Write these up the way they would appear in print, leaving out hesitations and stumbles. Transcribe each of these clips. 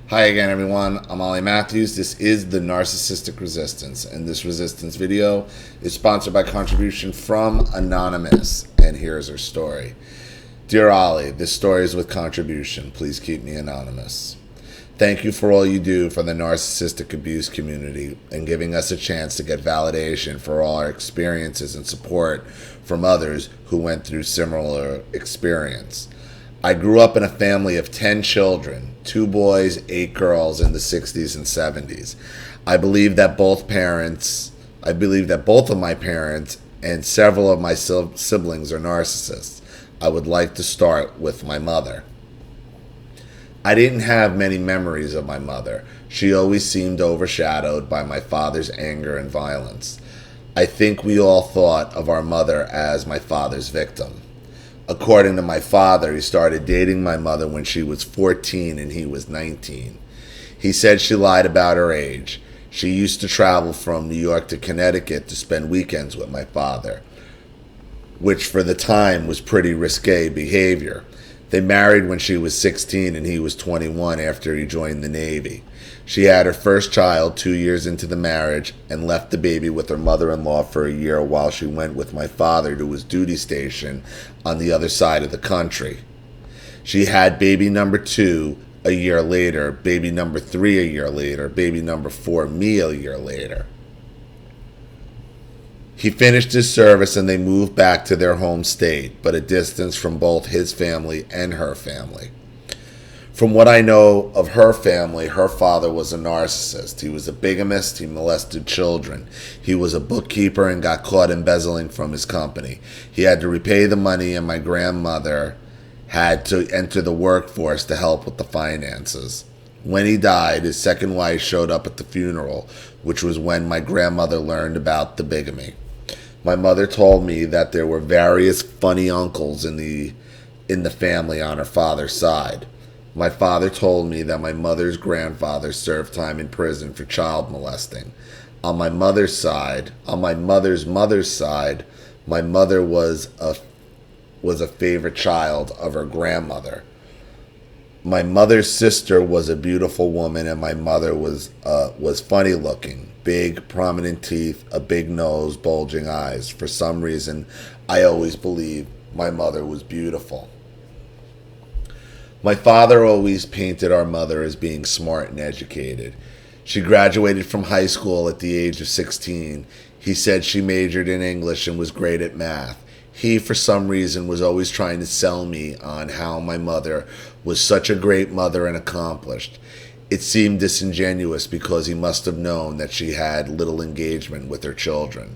Hi again, everyone. I'm Ollie Matthews. This is the Narcissistic Resistance, and this resistance video is sponsored by contribution from Anonymous. And here's her story. Dear Ollie, this story is with contribution. Please keep me anonymous. Thank you for all you do for the narcissistic abuse community and giving us a chance to get validation for all our experiences and support from others who went through similar experience. I grew up in a family of 10 children, 2 boys, 8 girls in the 60s and 70s. I believe that both of my parents and several of my siblings are narcissists. I would like to start with my mother. I didn't have many memories of my mother. She always seemed overshadowed by my father's anger and violence. I think we all thought of our mother as my father's victim. According to my father, he started dating my mother when she was 14 and he was 19. He said she lied about her age. She used to travel from New York to Connecticut to spend weekends with my father, which for the time was pretty risque behavior. They married when she was 16 and he was 21 after he joined the Navy. She had her first child 2 years into the marriage and left the baby with her mother-in-law for a year while she went with my father to his duty station on the other side of the country. She had baby number 2 a year later, baby number 3 a year later, baby number 4 me a year later. He finished his service and they moved back to their home state, but a distance from both his family and her family. From what I know of her family, her father was a narcissist. He was a bigamist. He molested children. He was a bookkeeper and got caught embezzling from his company. He had to repay the money, and my grandmother had to enter the workforce to help with the finances. When he died, his second wife showed up at the funeral, which was when my grandmother learned about the bigamy. My mother told me that there were various funny uncles in the family on her father's side. My father told me that my mother's grandfather served time in prison for child molesting. On my mother's mother's side, my mother was a favorite child of her grandmother. My mother's sister was a beautiful woman, and my mother was funny looking, big, prominent teeth, a big nose, bulging eyes. For some reason, I always believed my mother was beautiful. My father always painted our mother as being smart and educated. She graduated from high school at the age of 16. He said she majored in English and was great at math. He, for some reason, was always trying to sell me on how my mother was such a great mother and accomplished. It seemed disingenuous because he must have known that she had little engagement with her children.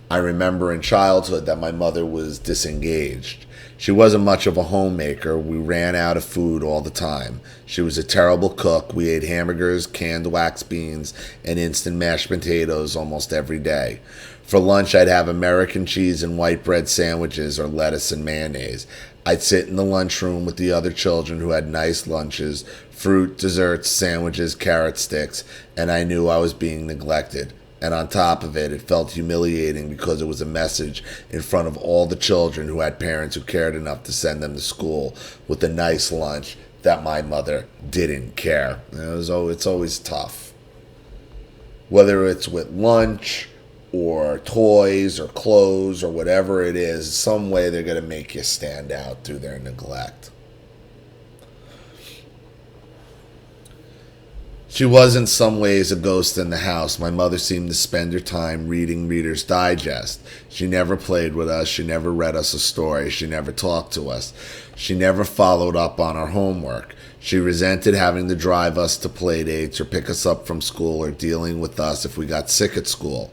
I remember in childhood that my mother was disengaged. She wasn't much of a homemaker. We ran out of food all the time. She was a terrible cook. We ate hamburgers, canned wax beans, and instant mashed potatoes almost every day. For lunch, I'd have American cheese and white bread sandwiches or lettuce and mayonnaise. I'd sit in the lunchroom with the other children who had nice lunches, fruit, desserts, sandwiches, carrot sticks, and I knew I was being neglected. And on top of it, it felt humiliating because it was a message in front of all the children who had parents who cared enough to send them to school with a nice lunch that my mother didn't care. It's always tough. Whether it's with lunch or toys or clothes or whatever it is, some way they're going to make you stand out through their neglect. She was in some ways a ghost in the house. My mother seemed to spend her time reading Reader's Digest. She never played with us. She never read us a story. She never talked to us. She never followed up on our homework. She resented having to drive us to play dates or pick us up from school or dealing with us if we got sick at school.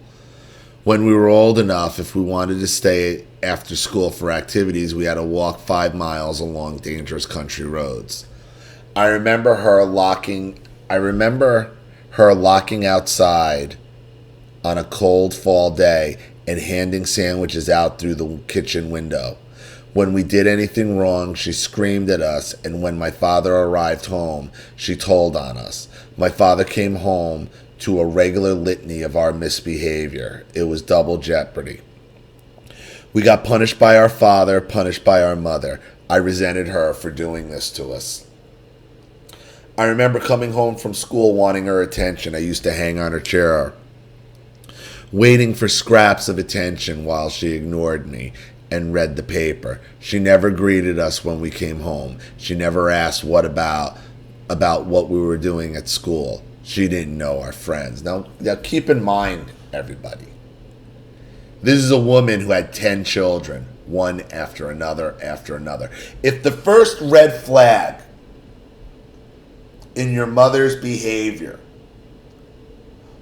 When we were old enough, if we wanted to stay after school for activities, we had to walk 5 miles along dangerous country roads. I remember her locking outside on a cold fall day and handing sandwiches out through the kitchen window. When we did anything wrong, she screamed at us, and when my father arrived home, she told on us. My father came home to a regular litany of our misbehavior. It was double jeopardy. We got punished by our father, punished by our mother. I resented her for doing this to us. I remember coming home from school wanting her attention. I used to hang on her chair, waiting for scraps of attention while she ignored me and read the paper. She never greeted us when we came home. She never asked what about what we were doing at school. She didn't know our friends. Now keep in mind, everybody, this is a woman who had 10 children, one after another after another. If the first red flag in your mother's behavior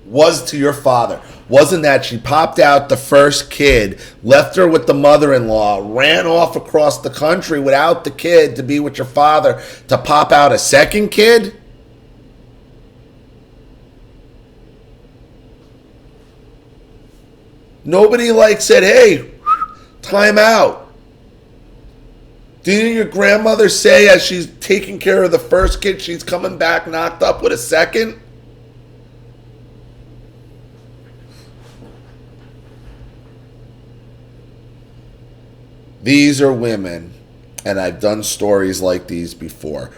was to your father, wasn't that she popped out the first kid, left her with the mother-in-law, ran off across the country without the kid to be with your father to pop out a second kid? Nobody said, hey, time out. Didn't your grandmother say as she's taking care of the first kid, she's coming back knocked up with a second? These are women, and I've done stories like these before,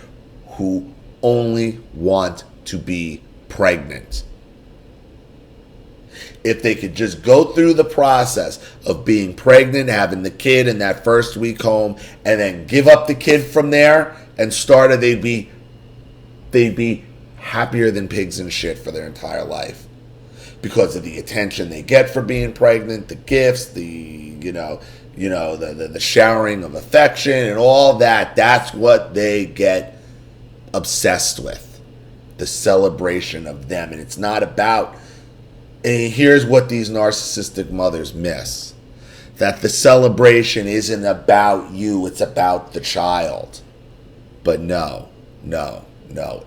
who only want to be pregnant. If they could just go through the process of being pregnant, having the kid in that first week home, and then give up the kid from there and start it, they'd be happier than pigs in shit for their entire life. Because of the attention they get for being pregnant, the gifts, the showering of affection and all that. That's what they get obsessed with. The celebration of them. And it's not about, and here's what these narcissistic mothers miss. That the celebration isn't about you, it's about the child. But no,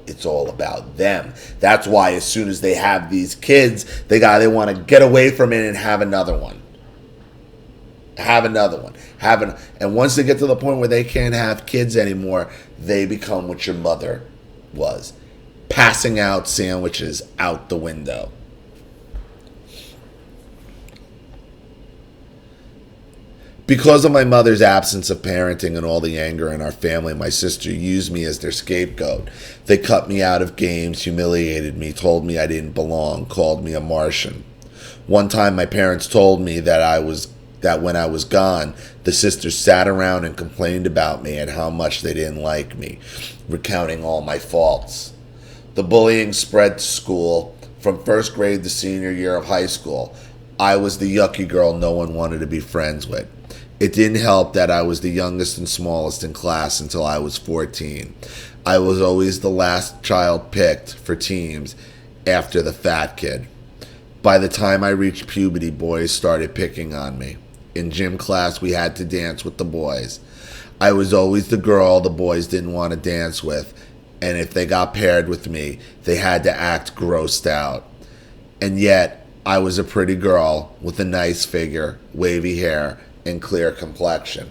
it's all about them. That's why as soon as they have these kids, they want to get away from it and have another one. And once they get to the point where they can't have kids anymore, they become what your mother was. Passing out sandwiches out the window. Because of my mother's absence of parenting and all the anger in our family, my sister used me as their scapegoat. They cut me out of games, humiliated me, told me I didn't belong, called me a Martian. One time my parents told me that when I was gone, the sisters sat around and complained about me and how much they didn't like me, recounting all my faults. The bullying spread to school from first grade to senior year of high school. I was the yucky girl no one wanted to be friends with. It didn't help that I was the youngest and smallest in class until I was 14. I was always the last child picked for teams after the fat kid. By the time I reached puberty, boys started picking on me. In gym class, we had to dance with the boys. I was always the girl the boys didn't want to dance with, and if they got paired with me, they had to act grossed out. And yet, I was a pretty girl with a nice figure, wavy hair, and clear complexion.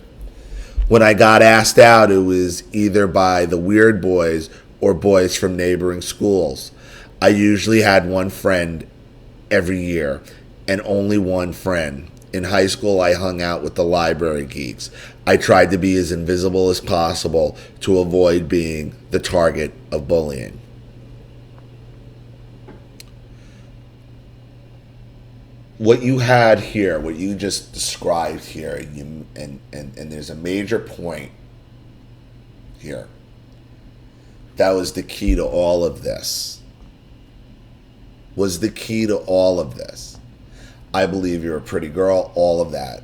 When I got asked out, it was either by the weird boys or boys from neighboring schools. I usually had one friend every year, and only one friend. In high school, I hung out with the library geeks. I tried to be as invisible as possible to avoid being the target of bullying. What you had here, what you just described here, and there's a major point here. That was the key to all of this. I believe you're a pretty girl, all of that.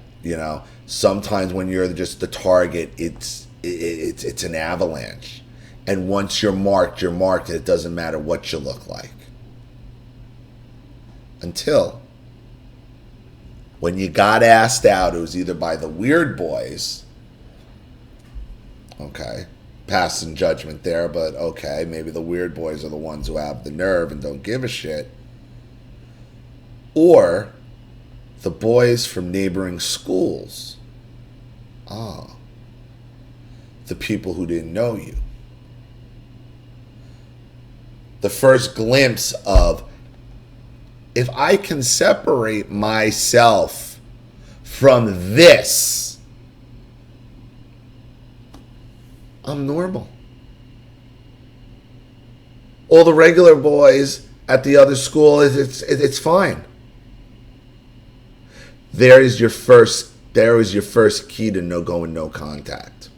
Sometimes when you're just the target, it's an avalanche. And once you're marked, and it doesn't matter what you look like. Until when you got asked out, it was either by the weird boys, okay, passing judgment there, but okay, maybe the weird boys are the ones who have the nerve and don't give a shit, or the boys from neighboring schools. The people who didn't know you. The first glimpse of, if I can separate myself from this, I'm normal. All the regular boys at the other school, it's fine. There is your first key to no going, no contact.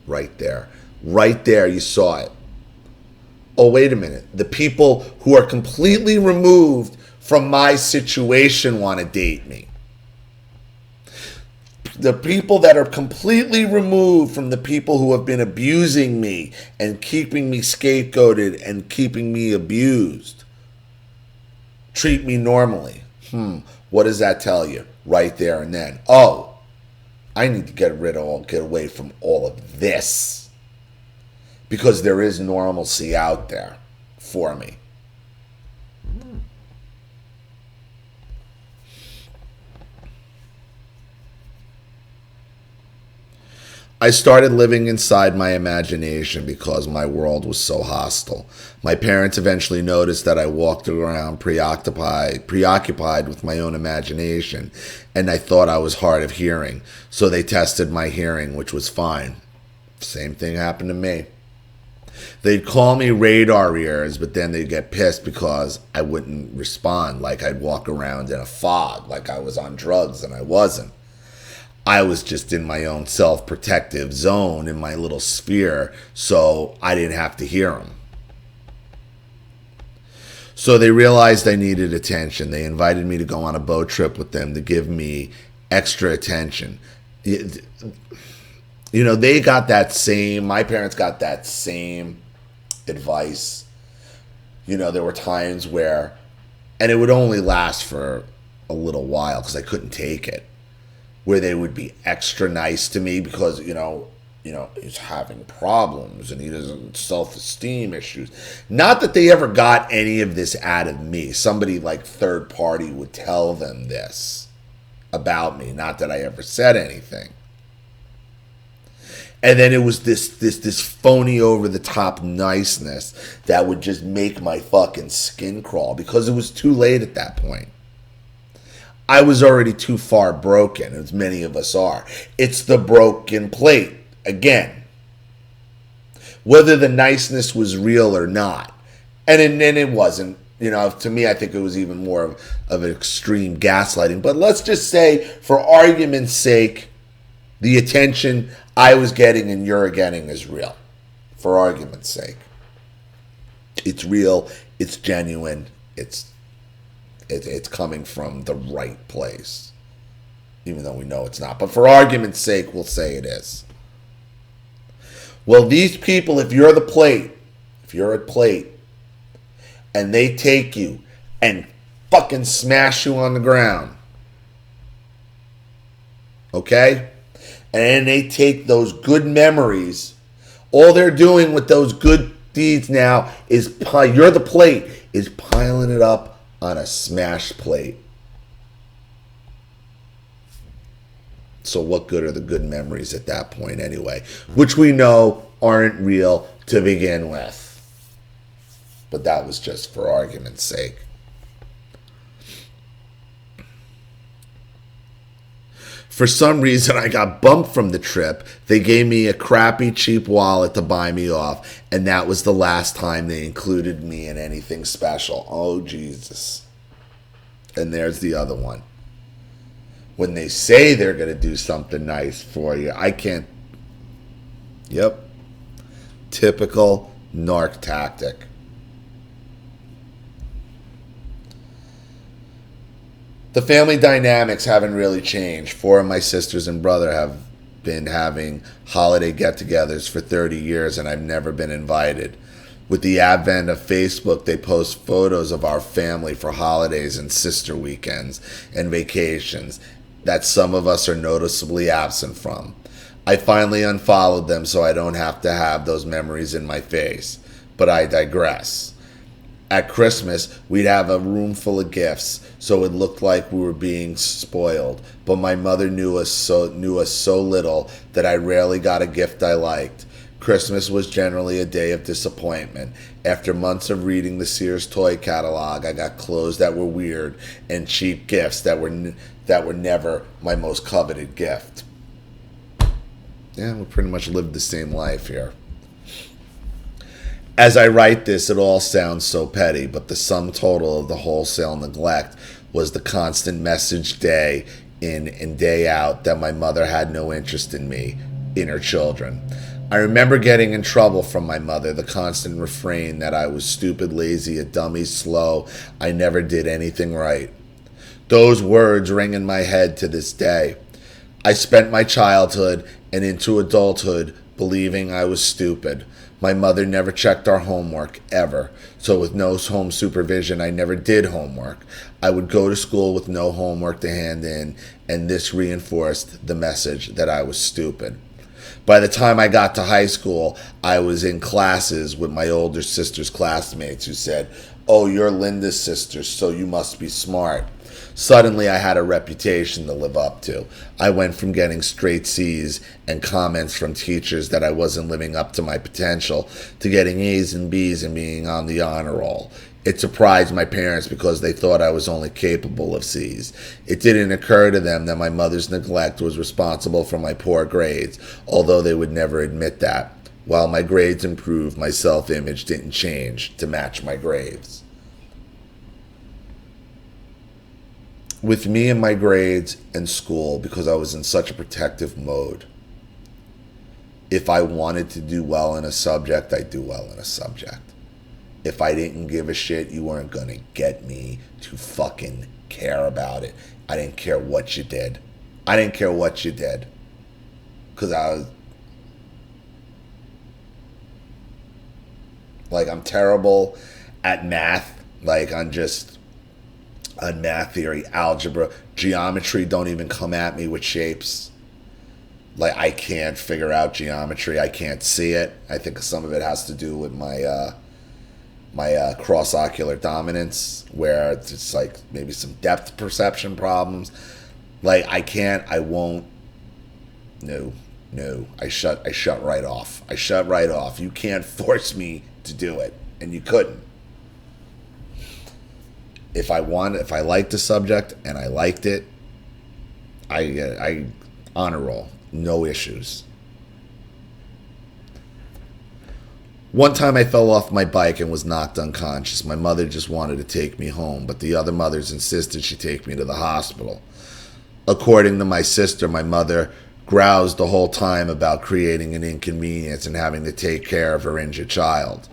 Right there. Right there, you saw it. Oh, wait a minute. The people who are completely removed from my situation want to date me. The people that are completely removed from the people who have been abusing me and keeping me scapegoated and keeping me abused treat me normally. What does that tell you? Right there and then. Oh, I need to get away from all of this. Because there is normalcy out there for me. I started living inside my imagination because my world was so hostile. My parents eventually noticed that I walked around preoccupied with my own imagination, and I thought I was hard of hearing, so they tested my hearing, which was fine. Same thing happened to me. They'd call me radar ears, but then they'd get pissed because I wouldn't respond, like I'd walk around in a fog, like I was on drugs, and I wasn't. I was just in my own self-protective zone in my little sphere, so I didn't have to hear them. So they realized I needed attention. They invited me to go on a boat trip with them to give me extra attention. You know, my parents got that same advice. You know, there were times where, and it would only last for a little while because I couldn't take it, where they would be extra nice to me because, you know, he's having problems and he doesn't self-esteem issues. Not that they ever got any of this out of me. Somebody like third party would tell them this about me. Not that I ever said anything. And then it was this phony over the top niceness that would just make my fucking skin crawl because it was too late at that point. I was already too far broken, as many of us are. It's the broken plate, again. Whether the niceness was real or not. And it wasn't. You know, to me, I think it was even more of an extreme gaslighting. But let's just say, for argument's sake, the attention I was getting and you're getting is real. For argument's sake. It's real. It's genuine. It's coming from the right place, even though we know it's not. But for argument's sake, we'll say it is. Well, these people, if you're at plate, and they take you and fucking smash you on the ground, okay? And they take those good memories, all they're doing with those good deeds now is, you're the plate, is piling it up on a smash plate. So what good are the good memories at that point anyway? Which we know aren't real to begin with. But that was just for argument's sake. For some reason, I got bumped from the trip. They gave me a crappy, cheap wallet to buy me off, and that was the last time they included me in anything special. Oh, Jesus. And there's the other one. When they say they're going to do something nice for you, I can't. Yep. Typical narc tactic. The family dynamics haven't really changed. 4 of my sisters and brother have been having holiday get-togethers for 30 years, and I've never been invited. With the advent of Facebook, they post photos of our family for holidays and sister weekends and vacations that some of us are noticeably absent from. I finally unfollowed them so I don't have to have those memories in my face. But I digress. At Christmas, we'd have a room full of gifts, so it looked like we were being spoiled. But my mother knew us so little that I rarely got a gift I liked. Christmas was generally a day of disappointment. After months of reading the Sears toy catalog, I got clothes that were weird and cheap gifts that were never my most coveted gift. Yeah, we pretty much lived the same life here. As I write this, it all sounds so petty, but the sum total of the wholesale neglect was the constant message day in and day out that my mother had no interest in me, in her children. I remember getting in trouble from my mother, the constant refrain that I was stupid, lazy, a dummy, slow, I never did anything right. Those words ring in my head to this day. I spent my childhood and into adulthood believing I was stupid. My mother never checked our homework, ever. So with no home supervision, I never did homework. I would go to school with no homework to hand in, and this reinforced the message that I was stupid. By the time I got to high school, I was in classes with my older sister's classmates who said, "Oh, you're Linda's sister, so you must be smart." Suddenly, I had a reputation to live up to. I went from getting straight C's and comments from teachers that I wasn't living up to my potential to getting A's and B's and being on the honor roll. It surprised my parents because they thought I was only capable of C's. It didn't occur to them that my mother's neglect was responsible for my poor grades, although they would never admit that. While my grades improved, my self-image didn't change to match my grades. With me and my grades and school, because I was in such a protective mode, if I wanted to do well in a subject, I'd do well in a subject. If I didn't give a shit, you weren't going to get me to fucking care about it. I didn't care what you did. I didn't care what you did. Because I was... Like, I'm terrible at math. Like, I'm just... on math theory, algebra, geometry, don't even come at me with shapes. Like, I can't figure out geometry. I can't see it. I think some of it has to do with my cross-ocular dominance, where it's like maybe some depth perception problems. Like, I won't. No. I shut right off. I shut right off. You can't force me to do it, and you couldn't. If I liked the subject and I liked it, I honor roll, no issues. One time I fell off my bike and was knocked unconscious. My mother just wanted to take me home, but the other mothers insisted she take me to the hospital. According to my sister, my mother groused the whole time about creating an inconvenience and having to take care of her injured child.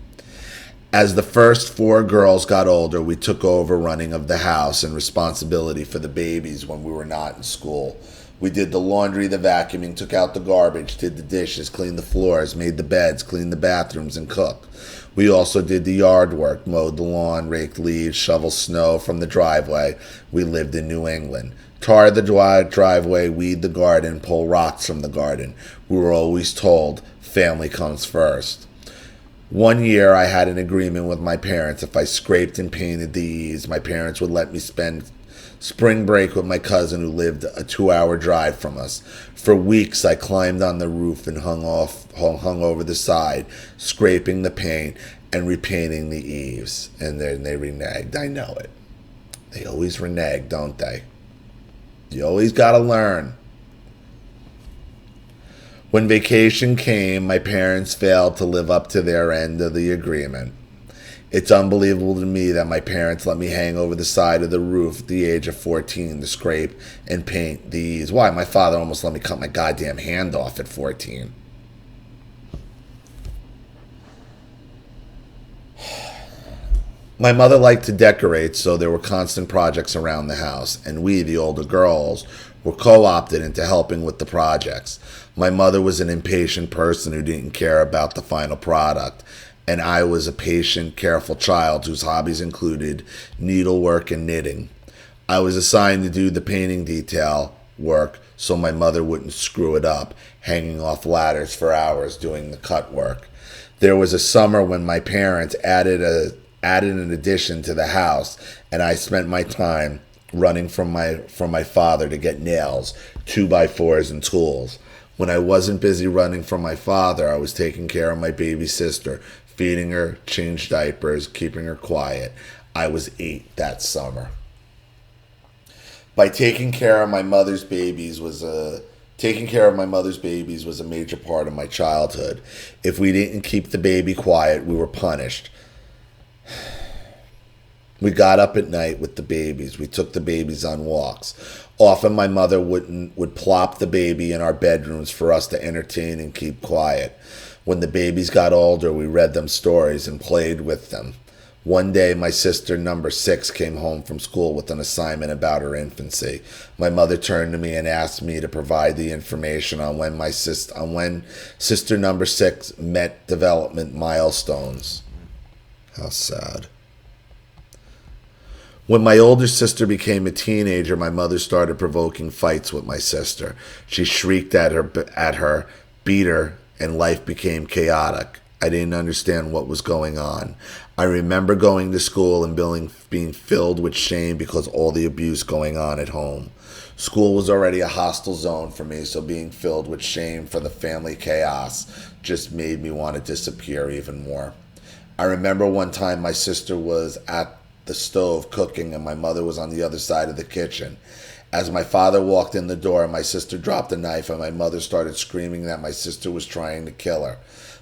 As the first 4 girls got older, we took over running of the house and responsibility for the babies when we were not in school. We did the laundry, the vacuuming, took out the garbage, did the dishes, cleaned the floors, made the beds, cleaned the bathrooms, and cooked. We also did the yard work, mowed the lawn, raked leaves, shoveled snow from the driveway. We lived in New England. Tar the driveway, weed the garden, pull rocks from the garden. We were always told, family comes first. One year I had an agreement with my parents. If I scraped and painted the eaves, my parents would let me spend spring break with my cousin who lived a 2-hour drive from us. For weeks I climbed on the roof and hung over the side, scraping the paint and repainting the eaves. And then they reneged. I know it. They always renege, don't they? You always gotta learn. When vacation came, my parents failed to live up to their end of the agreement. It's unbelievable to me that my parents let me hang over the side of the roof at the age of 14 to scrape and paint these. Why? My father almost let me cut my goddamn hand off at 14. My mother liked to decorate, so there were constant projects around the house, and we, the older girls, were co-opted into helping with the projects. My mother was an impatient person who didn't care about the final product, and I was a patient, careful child whose hobbies included needlework and knitting. I was assigned to do the painting detail work so my mother wouldn't screw it up, hanging off ladders for hours doing the cut work. There was a summer when my parents added an addition to the house, and I spent my time running from my father to get nails, 2x4s, and tools. When I wasn't busy running from my father, I was taking care of my baby sister, feeding her, changed diapers, keeping her quiet. I was 8 that summer. By taking care of my mother's babies was a Taking care of my mother's babies was a major part of my childhood. If we didn't keep the baby quiet, we were punished. We got up at night with the babies. We took the babies on walks. Often my mother would plop the baby in our bedrooms for us to entertain and keep quiet. When the babies got older, we read them stories and played with them. One day, my sister, number 6, came home from school with an assignment about her infancy. My mother turned to me and asked me to provide the information on when sister number 6 met development milestones. How sad. When my older sister became a teenager, my mother started provoking fights with my sister. She shrieked at her, beat her, and life became chaotic. I didn't understand what was going on. I remember going to school and being filled with shame because all the abuse going on at home. School was already a hostile zone for me, so being filled with shame for the family chaos just made me want to disappear even more. I remember one time my sister was at the stove cooking and my mother was on the other side of the kitchen. As my father walked in the door, my sister dropped a knife and my mother started screaming that my sister was trying to kill her.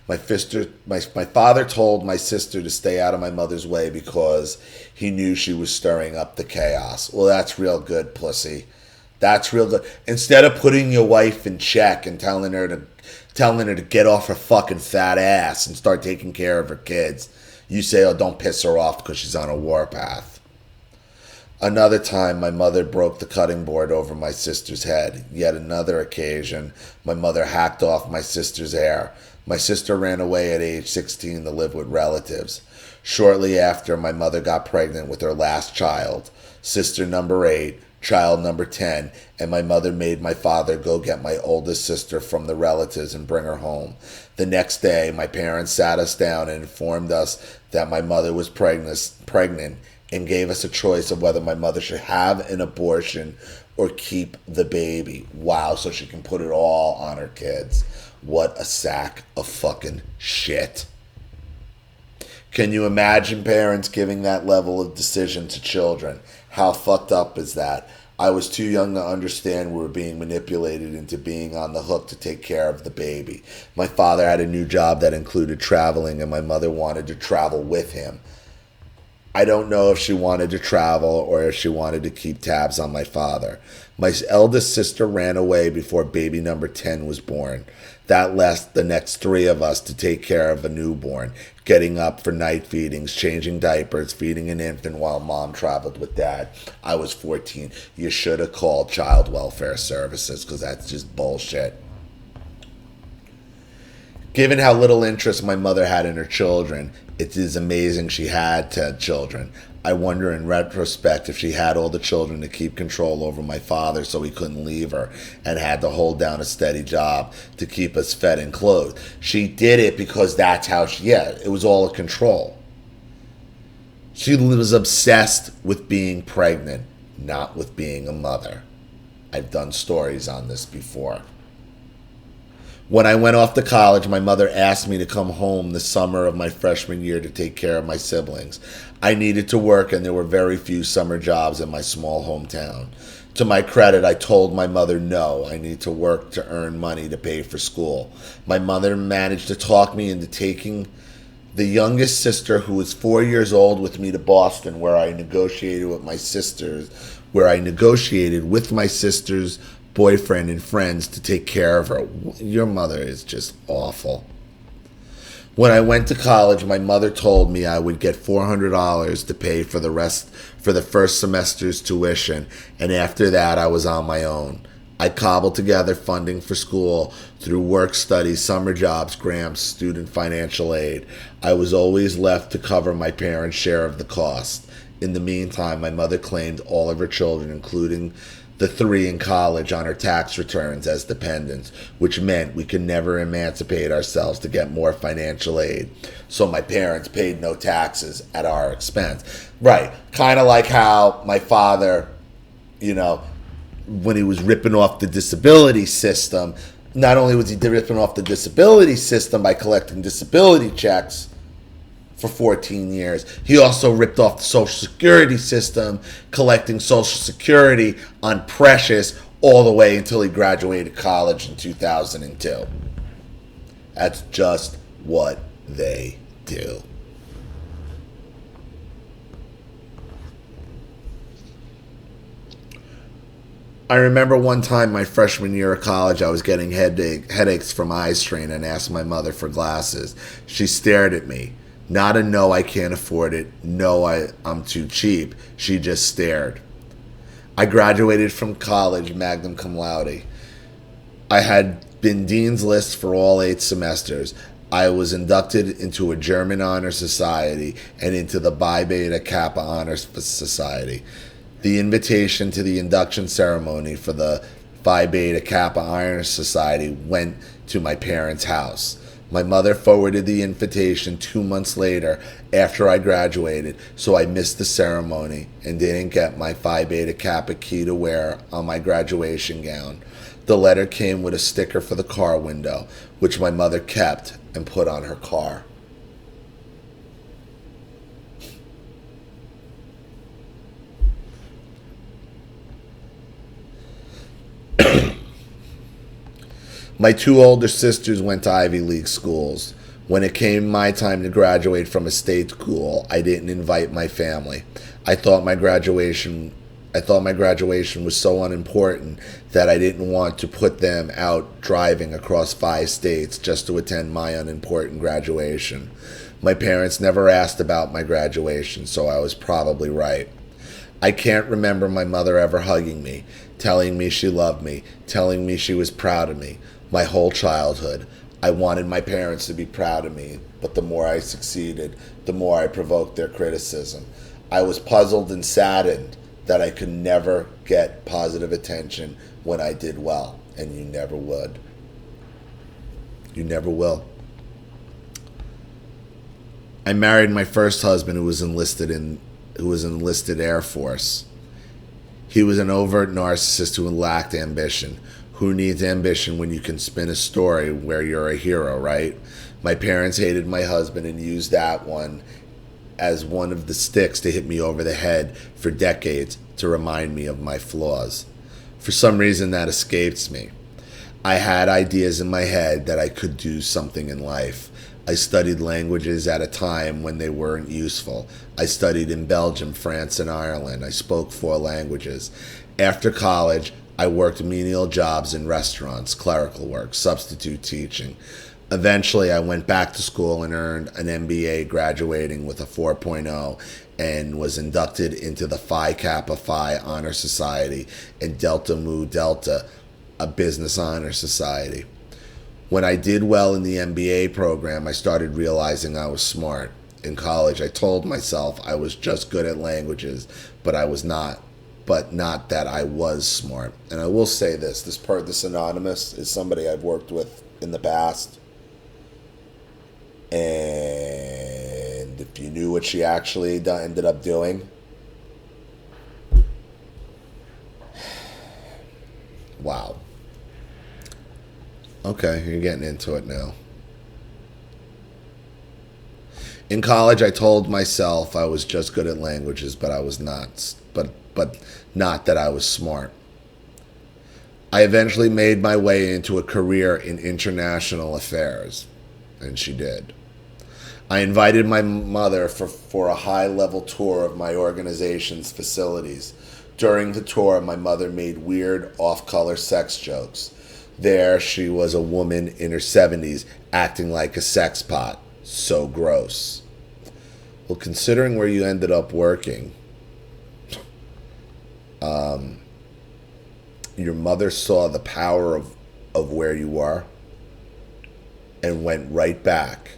My father told my sister to stay out of my mother's way because he knew she was stirring up the chaos. Well, that's real good, pussy. That's real good. Instead of putting your wife in check and telling her to get off her fucking fat ass and start taking care of her kids, you say, oh, don't piss her off because she's on a warpath. Another time, my mother broke the cutting board over my sister's head. Yet another occasion, my mother hacked off my sister's hair. My sister ran away at age 16 to live with relatives. Shortly after, my mother got pregnant with her last child, sister number 8, child number 10, and my mother made my father go get my oldest sister from the relatives and bring her home. The next day, my parents sat us down and informed us that my mother was pregnant and gave us a choice of whether my mother should have an abortion or keep the baby. Wow, so she can put it all on her kids. What a sack of fucking shit. Can you imagine parents giving that level of decision to children? How fucked up is that? I was too young to understand we were being manipulated into being on the hook to take care of the baby. My father had a new job that included traveling, and my mother wanted to travel with him. I don't know if she wanted to travel or if she wanted to keep tabs on my father. My eldest sister ran away before baby number 10 was born. That left the next 3 of us to take care of a newborn, getting up for night feedings, changing diapers, feeding an infant while mom traveled with dad. I was 14. You should have called Child Welfare Services because that's just bullshit. Given how little interest my mother had in her children, it is amazing she had 10 children. I wonder in retrospect if she had all the children to keep control over my father so he couldn't leave her and had to hold down a steady job to keep us fed and clothed. She did it because that's how it was all a control. She was obsessed with being pregnant, not with being a mother. I've done stories on this before. When I went off to college, my mother asked me to come home the summer of my freshman year to take care of my siblings. I needed to work, and there were very few summer jobs in my small hometown. To my credit, I told my mother no, I need to work to earn money to pay for school. My mother managed to talk me into taking the youngest sister, who was 4 years old, with me to Boston, where I negotiated with my sister's boyfriend and friends to take care of her. Your mother is just awful. When I went to college, my mother told me I would get $400 to pay for the first semester's tuition, and after that I was on my own. I cobbled together funding for school through work study, summer jobs, grants, student financial aid. I was always left to cover my parents' share of the cost. In the meantime, my mother claimed all of her children, including the 3 in college, on her tax returns as dependents, which meant we could never emancipate ourselves to get more financial aid. So my parents paid no taxes at our expense. Right. Kind of like how my father, when he was ripping off the disability system, not only was he ripping off the disability system by collecting disability checks for 14 years, he also ripped off the Social Security system, collecting Social Security on precious all the way until he graduated college in 2002. That's just what they do. I remember one time my freshman year of college, I was getting headaches from eye strain and asked my mother for glasses. She stared at me. Not a no, I can't afford it. No, I'm too cheap. She just stared. I graduated from college magna cum laude. I had been Dean's List for all 8 semesters. I was inducted into a German Honor Society and into the Phi Beta Kappa Honor Society. The invitation to the induction ceremony for the Phi Beta Kappa Honor Society went to my parents' house. My mother forwarded the invitation 2 months later after I graduated, so I missed the ceremony and didn't get my Phi Beta Kappa key to wear on my graduation gown. The letter came with a sticker for the car window, which my mother kept and put on her car. My 2 older sisters went to Ivy League schools. When it came my time to graduate from a state school, I didn't invite my family. I thought my graduation was so unimportant that I didn't want to put them out driving across 5 states just to attend my unimportant graduation. My parents never asked about my graduation, so I was probably right. I can't remember my mother ever hugging me, telling me she loved me, telling me she was proud of me. My whole childhood, I wanted my parents to be proud of me, but the more I succeeded, the more I provoked their criticism. I was puzzled and saddened that I could never get positive attention when I did well, and you never would. You never will. I married my first husband who was enlisted Air Force. He was an overt narcissist who lacked ambition. Who needs ambition when you can spin a story where you're a hero, right? My parents hated my husband and used that one as one of the sticks to hit me over the head for decades to remind me of my flaws. For some reason, that escapes me. I had ideas in my head that I could do something in life. I studied languages at a time when they weren't useful. I studied in Belgium, France, and Ireland. I spoke 4 languages. After college, I worked menial jobs in restaurants, clerical work, substitute teaching. Eventually, I went back to school and earned an MBA, graduating with a 4.0, and was inducted into the Phi Kappa Phi Honor Society and Delta Mu Delta, a business honor society. When I did well in the MBA program, I started realizing I was smart. In college, I told myself I was just good at languages, but I was not. But not that I was smart. And I will say this anonymous is somebody I've worked with in the past. And if you knew what she actually ended up doing, wow. Okay, you're getting into it now. In college, I told myself I was just good at languages, but I was not. But not that I was smart. I eventually made my way into a career in international affairs, and she did. I invited my mother for a high-level tour of my organization's facilities. During the tour, my mother made weird, off-color sex jokes. There, she was a woman in her 70s acting like a sex pot. So gross. Well, considering where you ended up working, your mother saw the power of where you were and went right back,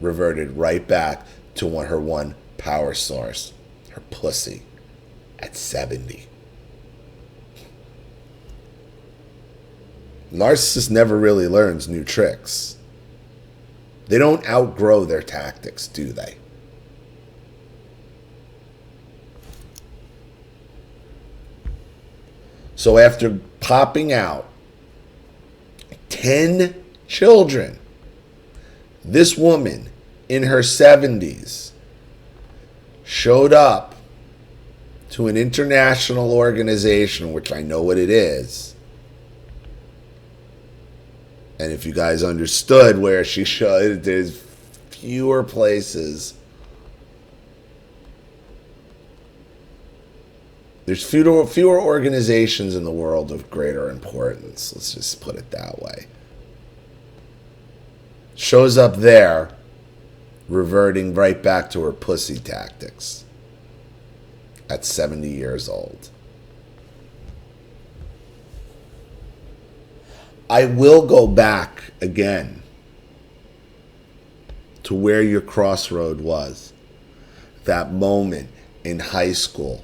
reverted right back to her one power source, her pussy, at 70. Narcissist never really learns new tricks. They don't outgrow their tactics, do they? So after popping out 10 children, this woman in her 70s showed up to an international organization, which I know what it is. And if you guys understood where she should, there's fewer places. There's fewer organizations in the world of greater importance. Let's just put it that way. Shows up there, reverting right back to her pussy tactics at 70 years old. I will go back again to where your crossroad was. That moment in high school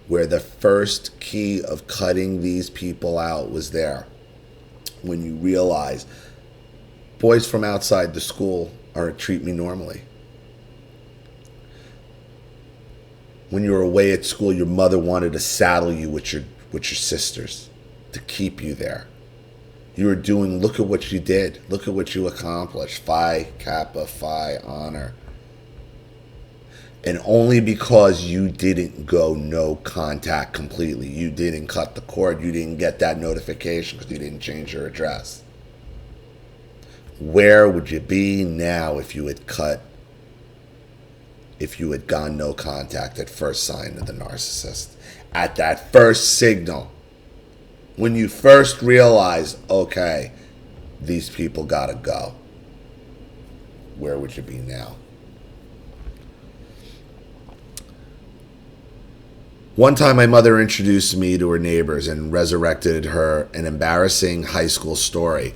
where the first key of cutting these people out was there. When you realize boys from outside the school aren't treat me normally. When you were away at school, your mother wanted to saddle you with your sisters to keep you there. You were doing, look at what you did. Look at what you accomplished. Phi, Kappa, Phi, honor. And only because you didn't go no contact completely. You didn't cut the cord. You didn't get that notification because you didn't change your address. Where would you be now if you had gone no contact at first sign of the narcissist? At that first signal. When you first realize, okay, these people gotta go. Where would you be now? One time my mother introduced me to her neighbors and resurrected her an embarrassing high school story.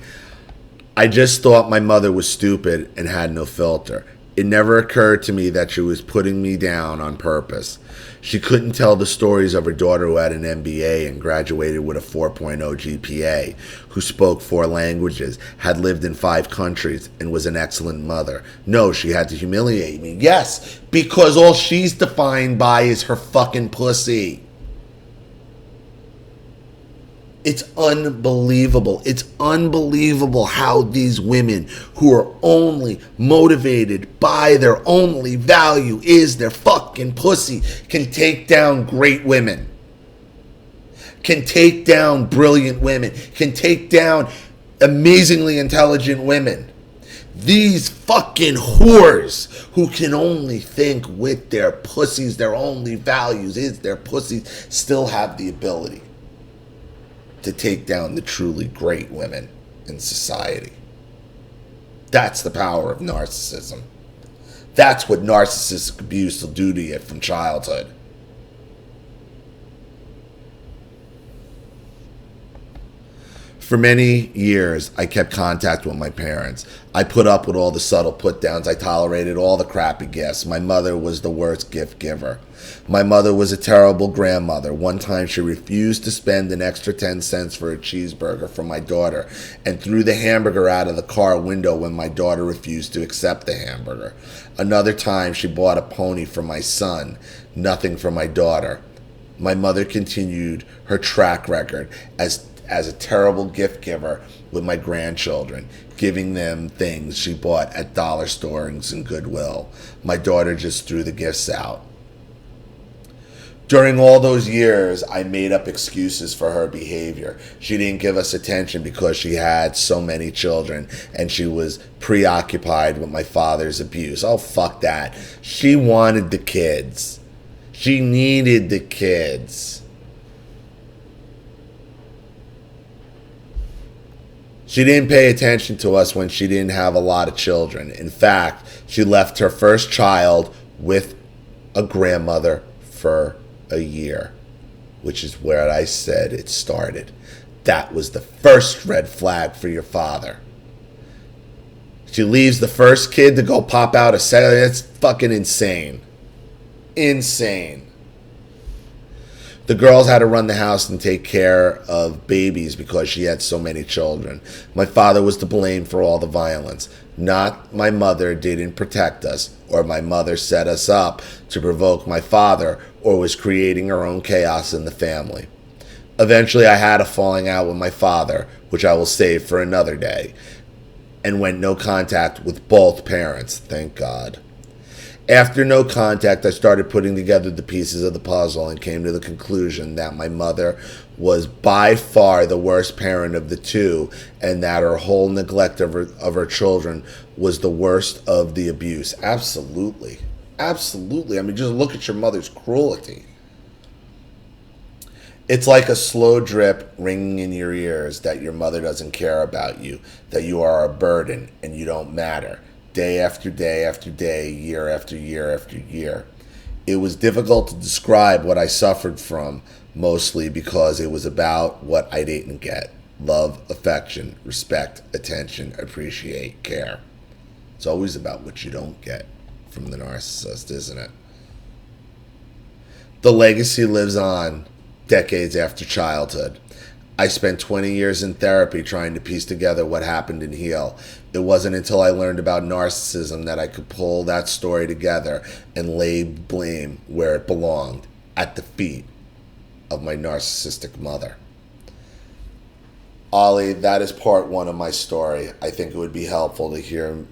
I just thought my mother was stupid and had no filter. It never occurred to me that she was putting me down on purpose. She couldn't tell the stories of her daughter who had an MBA and graduated with a 4.0 GPA, who spoke 4 languages, had lived in 5 countries, and was an excellent mother. No, she had to humiliate me. Yes, because all she's defined by is her fucking pussy. It's unbelievable. It's unbelievable how these women who are only motivated by their only value is their fucking pussy can take down great women, can take down brilliant women, can take down amazingly intelligent women. These fucking whores who can only think with their pussies, their only values is their pussies, still have the ability to take down the truly great women in society. That's the power of narcissism. That's what narcissistic abuse will do to you from childhood. For many years, I kept contact with my parents. I put up with all the subtle put-downs. I tolerated all the crappy gifts. My mother was the worst gift giver. My mother was a terrible grandmother. One time she refused to spend an extra 10 cents for a cheeseburger for my daughter and threw the hamburger out of the car window when my daughter refused to accept the hamburger. Another time she bought a pony for my son, nothing for my daughter. My mother continued her track record as a terrible gift giver with my grandchildren, giving them things she bought at dollar stores and Goodwill. My daughter just threw the gifts out. During all those years, I made up excuses for her behavior. She didn't give us attention because she had so many children and she was preoccupied with my father's abuse. Oh, fuck that. She wanted the kids. She needed the kids. She didn't pay attention to us when she didn't have a lot of children. In fact, she left her first child with a grandmother for a year, which is where I said it started. That was the first red flag for your father. She leaves the first kid to go pop out a second. That's fucking insane. Insane. The girls had to run the house and take care of babies because she had so many children. My father was to blame for all the violence. Not my mother didn't protect us, or my mother set us up to provoke my father, or was creating her own chaos in the family. Eventually I had a falling out with my father, which I will save for another day, and went no contact with both parents, thank God. After no contact, I started putting together the pieces of the puzzle and came to the conclusion that my mother was by far the worst parent of the two, and that her whole neglect of her children was the worst of the abuse. Absolutely. Absolutely. I mean, just look at your mother's cruelty. It's like a slow drip ringing in your ears that your mother doesn't care about you, that you are a burden and you don't matter. Day after day after day, year after year after year. It was difficult to describe what I suffered from, mostly because it was about what I didn't get. Love, affection, respect, attention, appreciate, care. It's always about what you don't get from the narcissist, isn't it? The legacy lives on decades after childhood. I spent 20 years in therapy trying to piece together what happened and heal. It wasn't until I learned about narcissism that I could pull that story together and lay blame where it belonged, at the feet of my narcissistic mother. Ollie, that is part one of my story. I think it would be helpful to hear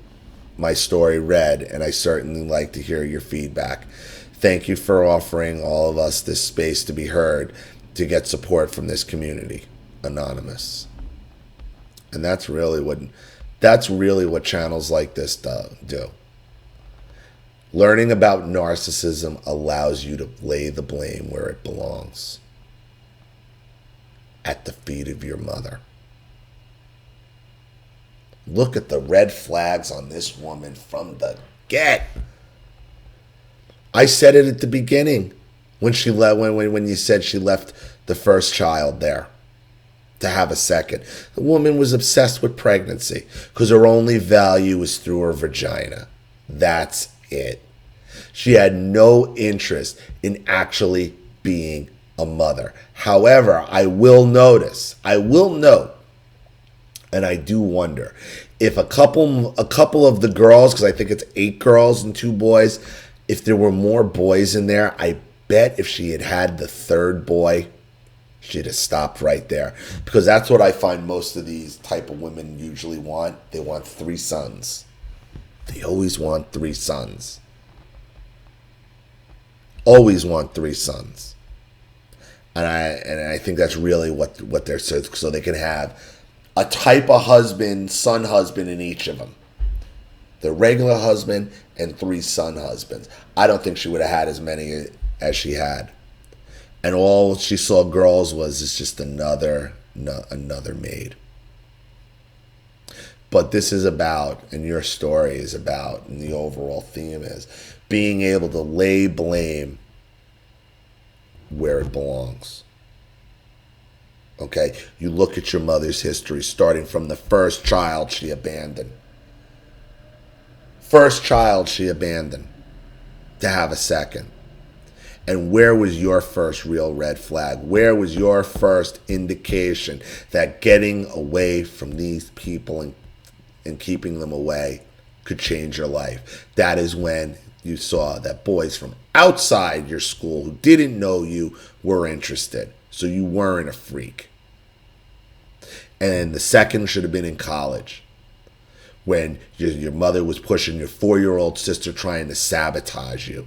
my story read, and I certainly like to hear your feedback. Thank you for offering all of us this space to be heard, to get support from this community. Anonymous. And that's really what channels like this do. Learning about narcissism allows you to lay the blame where it belongs, at the feet of your mother. Look at the red flags on this woman from the get. I said it at the beginning when you said she left the first child there to have a second. The woman was obsessed with pregnancy because her only value was through her vagina. That's it. She had no interest in actually being a mother. However, I will note, and I do wonder, if a couple of the girls, because I think it's 8 girls and 2 boys, if there were more boys in there, I bet if she had had the third boy, she'd have stopped right there. Because that's what I find most of these type of women usually want. They want 3 sons. They always want 3 sons. Always want 3 sons. And I think that's really what they're so they can have a type of husband, son husband in each of them. The regular husband and 3 son husbands. I don't think she would have had as many as she had. And all she saw girls was just another maid. But this is about, and your story is about, and the overall theme is, being able to lay blame where it belongs. Okay? You look at your mother's history, starting from the first child she abandoned. First child she abandoned to have a second. And where was your first real red flag? Where was your first indication that getting away from these people and keeping them away could change your life? That is when you saw that boys from outside your school who didn't know you were interested. So you weren't a freak. And the second should have been in college, when your mother was pushing your 4-year-old sister, trying to sabotage you.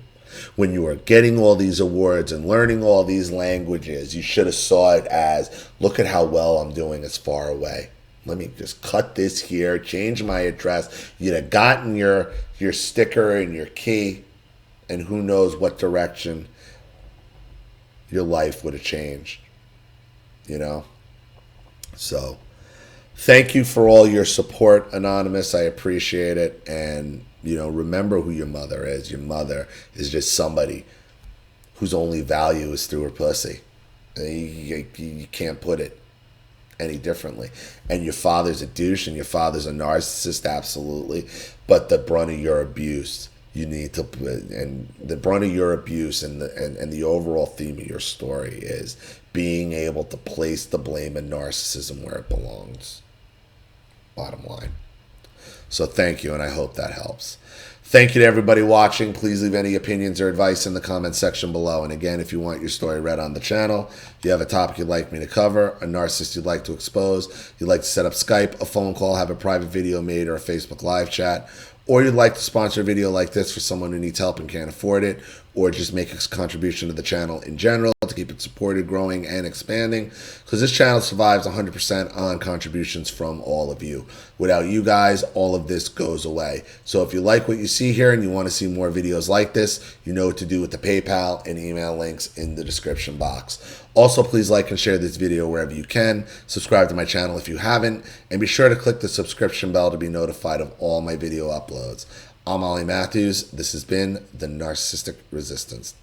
When you were getting all these awards and learning all these languages, you should have saw it as, look at how well I'm doing as far away. Let me just cut this here, change my address. You'd have gotten your sticker and your key, and who knows what direction your life would have changed, you know? So thank you for all your support, Anonymous. I appreciate it. And, you know, remember who your mother is. Your mother is just somebody whose only value is through her pussy. You can't put it any differently. And your father's a douche and your father's a narcissist, absolutely. But the brunt of your abuse, you need to, and the brunt of your abuse and the overall theme of your story is being able to place the blame of narcissism where it belongs. Bottom line. So thank you, and I hope that helps. Thank you to everybody watching. Please leave any opinions or advice in the comment section below. And again, if you want your story read on the channel, you have a topic you'd like me to cover, a narcissist you'd like to expose, you'd like to set up Skype, a phone call, have a private video made, or a Facebook live chat, or you'd like to sponsor a video like this for someone who needs help and can't afford it, or just make a contribution to the channel in general to keep it supported, growing, and expanding, because this channel survives 100% on contributions from all of you. Without you guys, all of this goes away. So if you like what you see here and you want to see more videos like this, you know what to do with the PayPal and email links in the description box. Also, please like and share this video wherever you can. Subscribe to my channel if you haven't, and be sure to click the subscription bell to be notified of all my video uploads. I'm Ollie Matthews. This has been the Narcissistic Resistance.